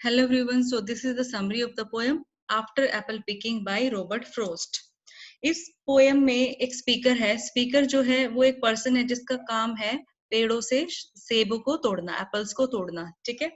Hello everyone, so this is the summary of the poem After Apple Picking by Robert Frost. इस poem में एक speaker है। Speaker जो है वो एक पर्सन है जिसका काम है पेड़ों से सेबों को तोड़ना, एप्पल्स को तोड़ना, ठीक है।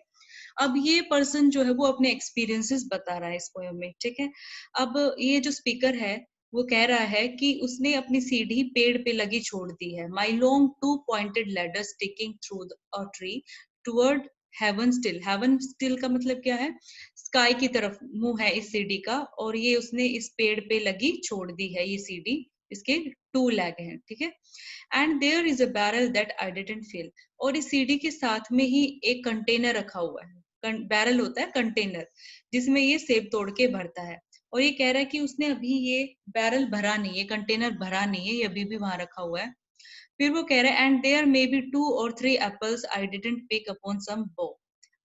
अब ये पर्सन जो है वो अपने एक्सपीरियंसेस बता रहा है इस पोएम में, ठीक है। अब ये जो स्पीकर है वो कह रहा है कि उसने अपनी सीढ़ी पेड़ पे लगी छोड़ दी है। My long two pointed ladder sticking through a tree toward heaven still का मतलब क्या है? स्काई की तरफ मुंह है इस सीढ़ी का, और ये उसने इस पेड़ पे लगी छोड़ दी है ये सीढ़ी। इसके 2 लेग हैं, ठीक है। And there is a barrel that I didn't fill, और इस सीढ़ी के साथ में ही एक कंटेनर रखा हुआ है। बैरल होता है कंटेनर जिसमें ये सेब तोड़ के भरता है, और ये कह रहा है कि उसने अभी ये बैरल भरा नहीं है, कंटेनर भरा नहीं है, ये अभी भी वहां रखा हुआ है। फिर वो कह रहा है and there may be 2 or 3 apples I didn't pick upon some bough.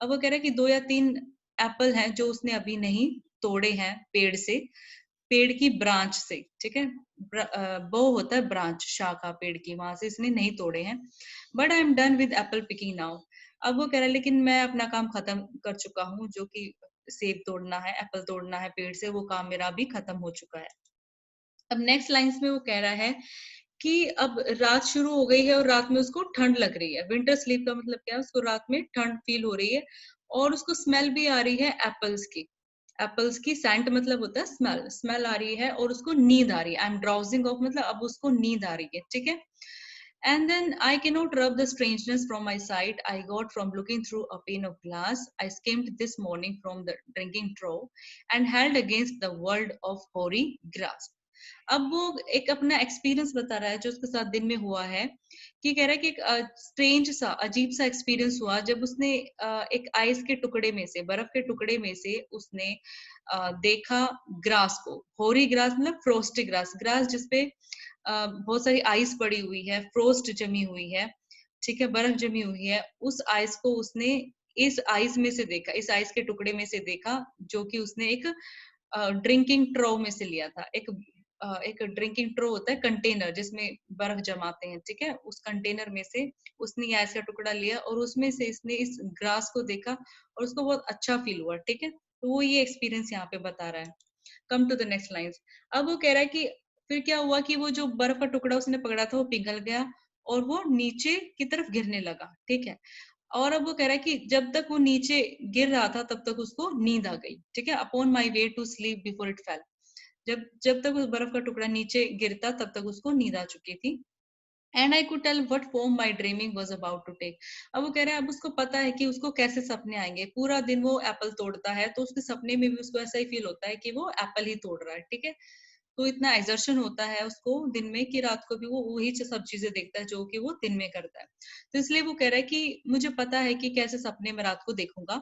अब वो कह रहा है कि 2 या 3 एप्पल हैं जो उसने अभी नहीं तोड़े हैं पेड़ से, पेड़ की ब्रांच से, ठीक है। बो होता है ब्रांच, शाखा पेड़ की, वहां से इसने नहीं तोड़े हैं। But I am done with Apple picking now. अब वो कह रहा है लेकिन मैं अपना काम खत्म कर चुका हूँ, जो कि सेब तोड़ना है, एप्पल तोड़ना है पेड़ से, वो काम मेरा अभी खत्म हो चुका है। अब नेक्स्ट लाइंस में वो कह रहा है कि अब रात शुरू हो गई है और रात में उसको ठंड लग रही है। विंटर स्लीप का मतलब क्या है? उसको रात में ठंड फील हो रही है और उसको स्मेल भी आ रही है एप्पल्स की। एप्पल्स की सेंट मतलब होता है स्मेल, स्मेल आ रही है और उसको नींद आ रही है। आई एम ड्राउजिंग ऑफ मतलब अब उसको नींद आ रही है, ठीक है। And then I cannot rub the strangeness from my sight I got from looking through a pane of glass I skimmed this morning from the drinking trough and held against the world of hoary grasp. अब वो एक अपना experience बता रहा है जो उसके साथ दिन में हुआ है, कि कह रहा है कि एक स्ट्रेंज सा, अजीब सा एक्सपीरियंस हुआ जब उसने एक आइस के टुकड़े में से, बर्फ के टुकड़े में से उसने देखा ग्रास को। होरी ग्रास मतलब फ्रोस्टी ग्रास, ग्रास जिसपे बहुत सारी आइस पड़ी हुई है, फ्रोस्ट जमी हुई है, ठीक है, बर्फ जमी हुई है। उस आइस को उसने इस आइस में से देखा, इस आइस के टुकड़े में से देखा, जो कि उसने एक ड्रिंकिंग ट्रो में से लिया था। एक ड्रिंकिंग ट्रो होता है कंटेनर जिसमें बर्फ जमाते हैं, ठीक है। उस कंटेनर में से उसने ये ऐसा टुकड़ा लिया और उसमें से इसने इस ग्रास को देखा और उसको बहुत अच्छा फील हुआ, ठीक है। तो वो ये एक्सपीरियंस यहाँ पे बता रहा है। Come to the next lines. अब वो कह रहा है कि फिर क्या हुआ कि वो जो बर्फ का टुकड़ा उसने पकड़ा था वो पिघल गया और वो नीचे की तरफ गिरने लगा, ठीक है। और अब वो कह रहा है कि जब तक वो नीचे गिर रहा था तब तक उसको नींद आ गई, ठीक है। Upon my way to sleep before it fell, जब जब तक उस बर्फ का टुकड़ा नीचे गिरता तब तक उसको नींद आ चुकी थी। And I could tell what form my dreaming was about to take. अब वो कह रहा है अब उसको पता है कि उसको कैसे सपने आएंगे। पूरा दिन वो एप्पल तोड़ता है तो उसके सपने में भी उसको ऐसा ही फील होता है कि वो एप्पल ही तोड़ रहा है, ठीक है। तो इतना एक्सर्शन होता है उसको दिन में कि रात को भी वो वही सब चीजें देखता है जो कि वो दिन में करता है। तो इसलिए वो कह रहा है कि मुझे पता है कि कैसे सपने में रात को देखूंगा।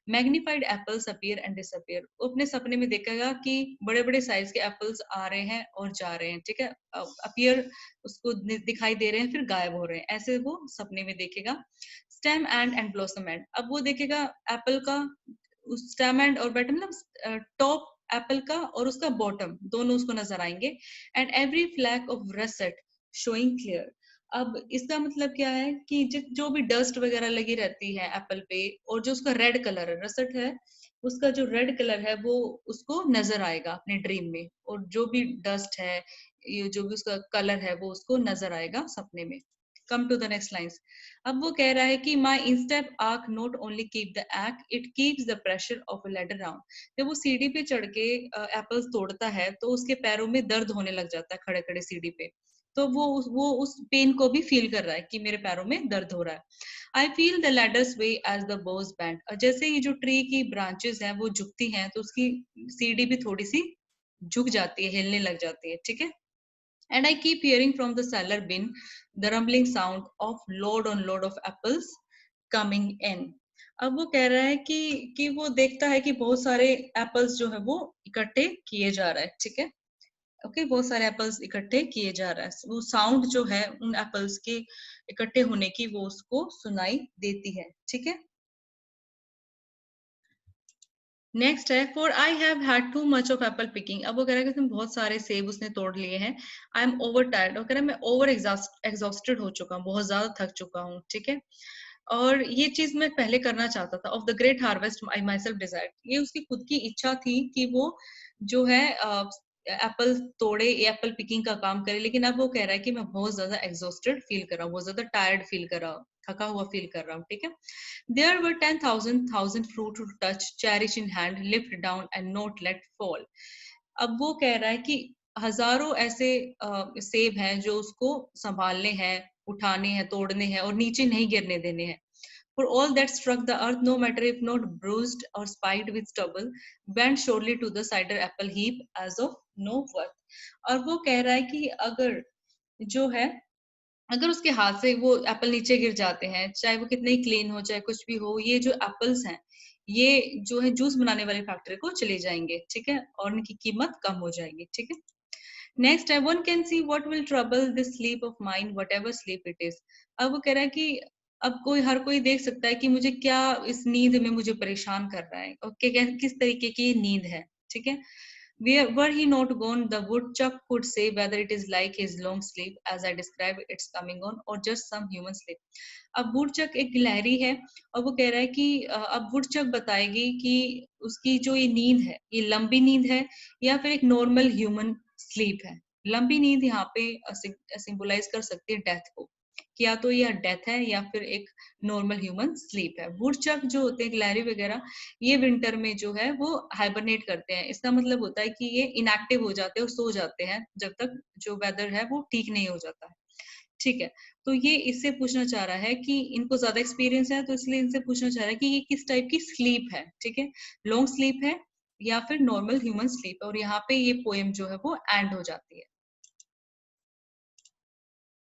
Magnified apples appear and disappear, वो अपने सपने में देखेगा कि बड़े बड़े साइज के एप्पल्स आ रहे हैं और जा रहे हैं, ठीक है। अपीयर उसको दिखाई दे रहे हैं फिर गायब हो रहे हैं, ऐसे वो सपने में देखेगा। स्टेम एंड ब्लॉसम एंड, अब वो देखेगा एप्पल का स्टेम एंड और बॉटम मतलब टॉप एप्पल का और उसका बॉटम दोनों उसको नजर आएंगे। And every flake of russet showing clear. अब इसका मतलब क्या है कि जो भी डस्ट वगैरह लगी रहती है एप्पल पे और जो उसका रेड कलर है, रसेट है, उसका जो रेड कलर है वो उसको नजर आएगा अपने ड्रीम में, और जो भी डस्ट है, ये जो भी उसका कलर है वो उसको नजर आएगा सपने में। Come to the next lines. अब वो कह रहा है कि my instep arch not only keep the act it keeps the pressure of a ladder down. जब वो सीढ़ी पे चढ़ के एप्पल्स तोड़ता है तो उसके पैरों में दर्द होने लग जाता है खड़े खड़े सीढ़ी पे। तो वो उस पेन को भी फील कर रहा है कि मेरे पैरों में दर्द हो रहा है। I feel the ladders way as the boughs bend, जैसे ही जो ट्री की ब्रांचेस हैं वो झुकती हैं तो उसकी सीढ़ी भी थोड़ी सी झुक जाती है, हिलने लग जाती है, ठीक है। And I keep hearing from the cellar bin the rumbling sound of load on load of apples coming in. अब वो कह रहा है कि वो देखता है कि बहुत सारे एप्पल्स जो है वो इकट्ठे किए जा रहा है, ठीक है। ओके, बहुत सारे एप्पल्स इकट्ठे किए जा रहा है, वो साउंड जो है उन एप्पल्स के इकट्ठे होने की वो उसको सुनाई देती है, ठीक है। नेक्स्ट है for I have had too much of Apple picking. अब वो कह रहा है कि उसने बहुत सारे सेब उसने तोड़ लिए हैं। आई एम ओवर टायर्ड, वो कह रहा है मैं ओवर एग्जॉस्टेड हो चुका हूँ, बहुत ज्यादा थक चुका हूँ, ठीक है। और ये चीज मैं पहले करना चाहता था। Of the great harvest I myself desired, ये उसकी खुद की इच्छा थी कि वो जो है एप्पल तोड़े, एप्पल पिकिंग का काम करे। लेकिन अब वो कह रहा है कि मैं बहुत ज्यादा एग्जॉस्टेड फील कर रहा हूँ, बहुत ज्यादा टायर्ड फील कर रहा हूँ, थका हुआ फील कर रहा हूँ। ठीक है। There were 10,000 fruit to touch, cherish in hand, lift down and not let fall. अब वो कह रहा है कि हजारों ऐसे सेब हैं जो उसको संभालने हैं, उठाने हैं, तोड़ने हैं और नीचे नहीं गिरने देने हैं। For all that struck the earth, no matter if not bruised or spiked with stubble, went surely to the cider apple heap as of no worth. और वो कह रहा है कि अगर जो है, अगर उसके हाथ से वो एप्पल नीचे गिर जाते हैं, चाहे वो कितने ही क्लीन हो, चाहे कुछ भी हो, ये जो एप्पल्स हैं, ये जो है जूस बनाने वाली फैक्ट्री को चले जाएंगे। ठीक है। और उनकी कीमत कम हो जाएगी। ठीक है। नेक्स्ट है, one can see what will trouble this sleep of mind what ever sleep it is. अब वो कह रहा है कि अब कोई, हर कोई देख सकता है कि मुझे क्या इस नींद में मुझे परेशान कर रहा है, और किस तरीके की ये नींद है। ठीक है। Were he not gone, the woodchuck could say whether it is like his long sleep, as I describe its coming on, or just some human sleep. अब वुडचक एक गिलहरी है, और वो कह रहा है कि अब वुडचक बताएगी कि उसकी जो ये नींद है, ये लंबी नींद है या फिर एक नॉर्मल ह्यूमन स्लीप है। लंबी नींद यहाँ पे सिंबलाइज कर सकती है डेथ को, कि या तो यह डेथ है या फिर एक नॉर्मल ह्यूमन स्लीप है। वुडचक जो होते हैं, गिलहरी वगैरह, ये विंटर में जो है वो हाइबरनेट करते हैं। इसका मतलब होता है कि ये इनएक्टिव हो जाते हैं और सो जाते हैं जब तक जो वेदर है वो ठीक नहीं हो जाता है। ठीक है। तो ये इससे पूछना चाह रहा है कि इनको ज्यादा एक्सपीरियंस है, तो इसलिए इनसे पूछना चाह रहा है कि ये किस टाइप की स्लीप है। ठीक है। लॉन्ग स्लीप है या फिर नॉर्मल ह्यूमन स्लीप है। और यहाँ पे ये पोएम जो है वो एंड हो जाती है।